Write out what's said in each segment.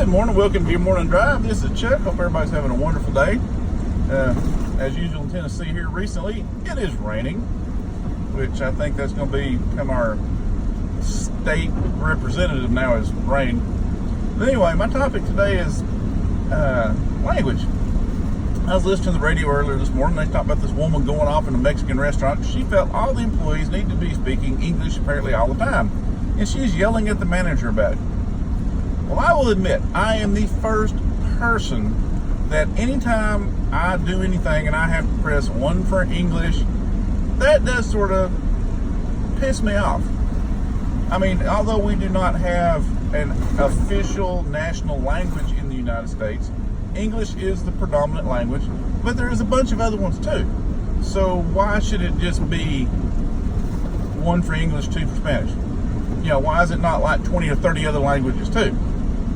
Good morning, welcome to your morning drive. This is Chuck. Hope everybody's having a wonderful day. As usual in Tennessee here recently, it is raining, which I think that's going to become our state representative now is rain. But anyway, my topic today is language. I was listening to the radio earlier this morning. They talked about this woman going off in a Mexican restaurant. She felt all the employees need to be speaking English apparently all the time. And she's yelling at the manager about it. Well, I will admit, I am the first person that anytime I do anything and I have to press one for English, that does sort of piss me off. I mean, although we do not have an official national language in the United States, English is the predominant language, but there is a bunch of other ones too. So why should it just be one for English, two for Spanish? You know, why is it not like 20 or 30 other languages too?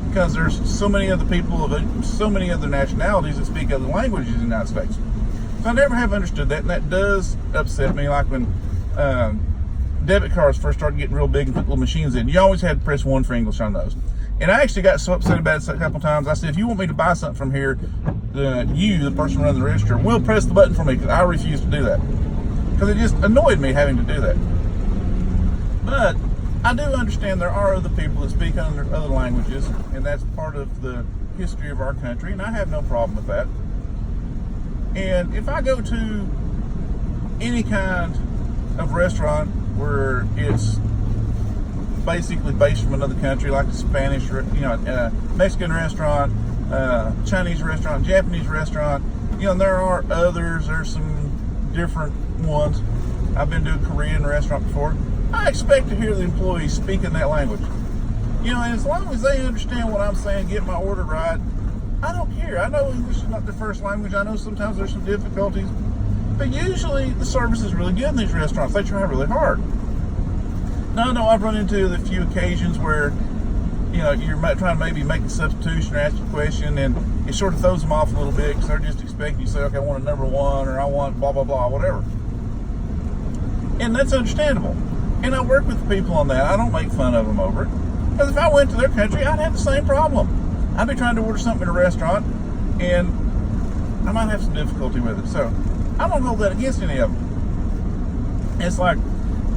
Because there's so many other people of so many other nationalities that speak other languages in the United States. So I never have understood that, and that does upset me. Like when debit cards first started getting real big and put little machines in, you always had to press one for English on those. And I actually got so upset about it a couple times. I said, if you want me to buy something from here, the person running the register, will press the button for me, because I refuse to do that. Because it just annoyed me having to do that. But I do understand there are other people that speak other languages, and that's part of the history of our country, and I have no problem with that. And if I go to any kind of restaurant where it's basically based from another country, like a Spanish, Mexican restaurant, Chinese restaurant, Japanese restaurant, and there are others, there's some different ones. I've been to a Korean restaurant before. I expect to hear the employees speaking that language. And as long as they understand what I'm saying, get my order right, I don't care. I know English is not their first language. I know sometimes there's some difficulties, but usually the service is really good in these restaurants. They try really hard. Now, I know I've run into the few occasions where, you're trying to maybe make a substitution or ask a question, and it sort of throws them off a little bit because they're just expecting you to say, okay, I want a number one, or I want blah, blah, blah, whatever. And that's understandable. And I work with people on that. I don't make fun of them over it. Because if I went to their country, I'd have the same problem. I'd be trying to order something in a restaurant, and I might have some difficulty with it. So I don't hold that against any of them. It's like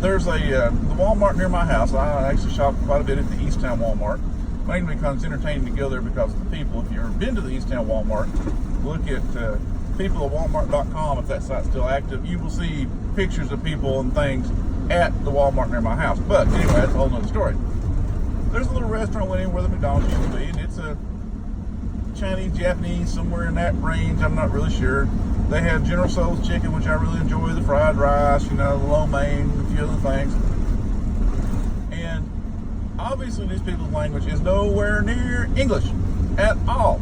there's the Walmart near my house. I actually shop quite a bit at the Easttown Walmart. Mainly because it's entertaining to go there because of the people. If you've ever been to the Easttown Walmart, look at people at walmart.com. If that site's still active, you will see pictures of people and things at the Walmart near my house. But anyway, that's a whole nother story. There's a little restaurant went in where the McDonald's used to be, and it's a Chinese, Japanese, somewhere in that range. I'm not really sure. They have General Tso's chicken, which I really enjoy, the fried rice, the lo mein, a few other things. And obviously these people's language is nowhere near English at all.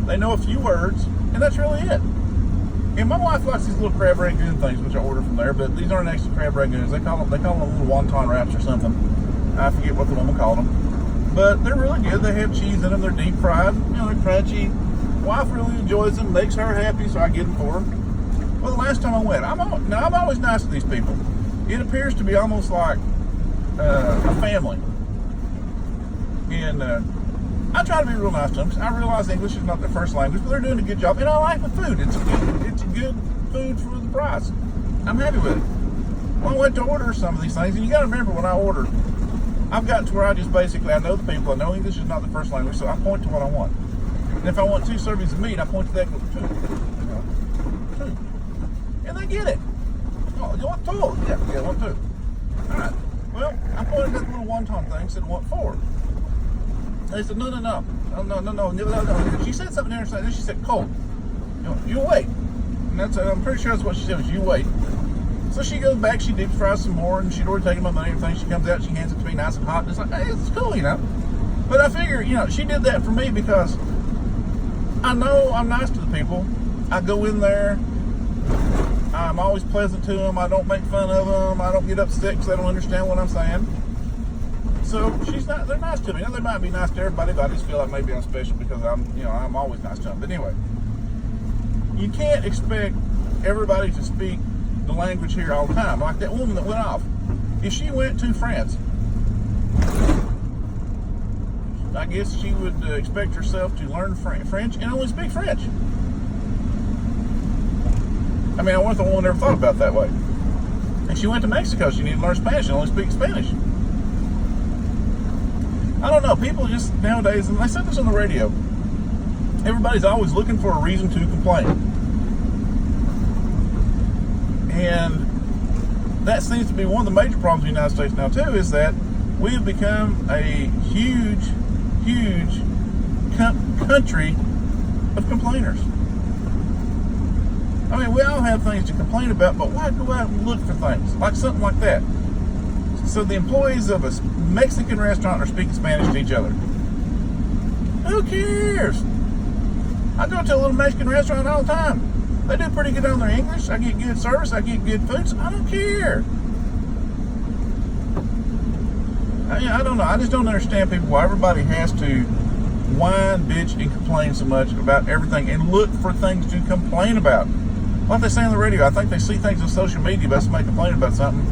They know a few words, and that's really it. And my wife likes these little crab rangoon things, which I order from there, but these aren't actually crab rangoons. They call them little wonton wraps or something. I forget what the woman called them. But they're really good. They have cheese in them. They're deep fried. They're crunchy. Wife really enjoys them. Makes her happy, so I get them for her. Well, the last time I went, I'm always nice to these people. It appears to be almost like a family. And I try to be real nice to them. I realize English is not their first language, but they're doing a good job. And I like the food. It's good food for the price. I'm happy with it. Well, I went to order some of these things, and you got to remember when I order, I've gotten to where I know the people. I know English is not the first language, so I point to what I want. And if I want 2 servings of meat, I point to that group, 2. 2. And they get it. Oh, you want 2? Yeah, I want 2. All right. Well, I pointed at the little wonton thing, said I want 4. They said, no. She said something interesting. Then she said, cold. You wait. And I'm pretty sure that's what she said, was you wait. So she goes back, she deep fries some more, and she'd already taken my money and everything. She comes out, she hands it to me nice and hot. And it's like, hey, it's cool, But I figure, she did that for me because I know I'm nice to the people. I go in there. I'm always pleasant to them. I don't make fun of them. I don't get upset because they don't understand what I'm saying. So they're nice to me. Now, they might be nice to everybody, but I just feel like maybe I'm special because I'm always nice to them. But anyway, you can't expect everybody to speak the language here all the time. Like that woman that went off. If she went to France, I guess she would expect herself to learn French and only speak French. I mean, I wonder if the woman ever thought about it that way. And she went to Mexico, she needed to learn Spanish and only speak Spanish. I don't know, people just nowadays, and I said this on the radio, everybody's always looking for a reason to complain. And that seems to be one of the major problems in the United States now too, is that we have become a huge country of complainers. I mean, we all have things to complain about, but why go out and look for things like something like that? So the employees of a Mexican restaurant are speaking Spanish to each other. Who cares? I go to a little Mexican restaurant all the time. They do pretty good on their English. I get good service. I get good food. So I don't care. I don't know. I just don't understand people why everybody has to whine, bitch, and complain so much about everything and look for things to complain about. Like they say on the radio, I think they see things on social media about somebody complaining about something.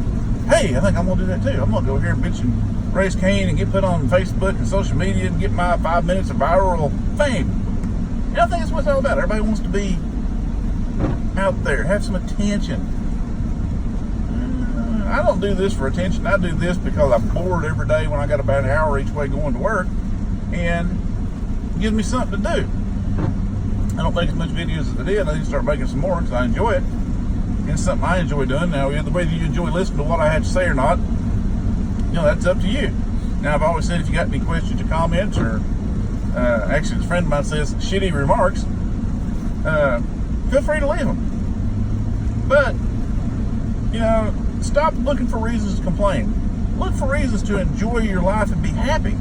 Hey, I think I'm going to do that too. I'm going to go here and bitch and raise Cain and get put on Facebook and social media and get my 5 minutes of viral fame. And I think that's what it's all about. Everybody wants to be out there, have some attention. I don't do this for attention. I do this because I'm bored every day when I got about an hour each way going to work, and it gives me something to do. I don't make as much videos as I did. I need to start making some more because I enjoy it. And it's something I enjoy doing. Now, either way you enjoy listening to what I had to say or not, that's up to you. Now, I've always said if you got any questions or comments, or actually a friend of mine says shitty remarks, feel free to leave them. But, stop looking for reasons to complain. Look for reasons to enjoy your life and be happy.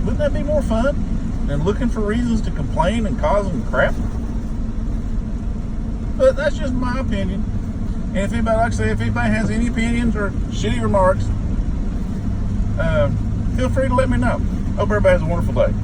Wouldn't that be more fun than looking for reasons to complain and cause them crap? But that's just my opinion. And if anybody, like I say, if anybody has any opinions or shitty remarks, feel free to let me know. Hope everybody has a wonderful day.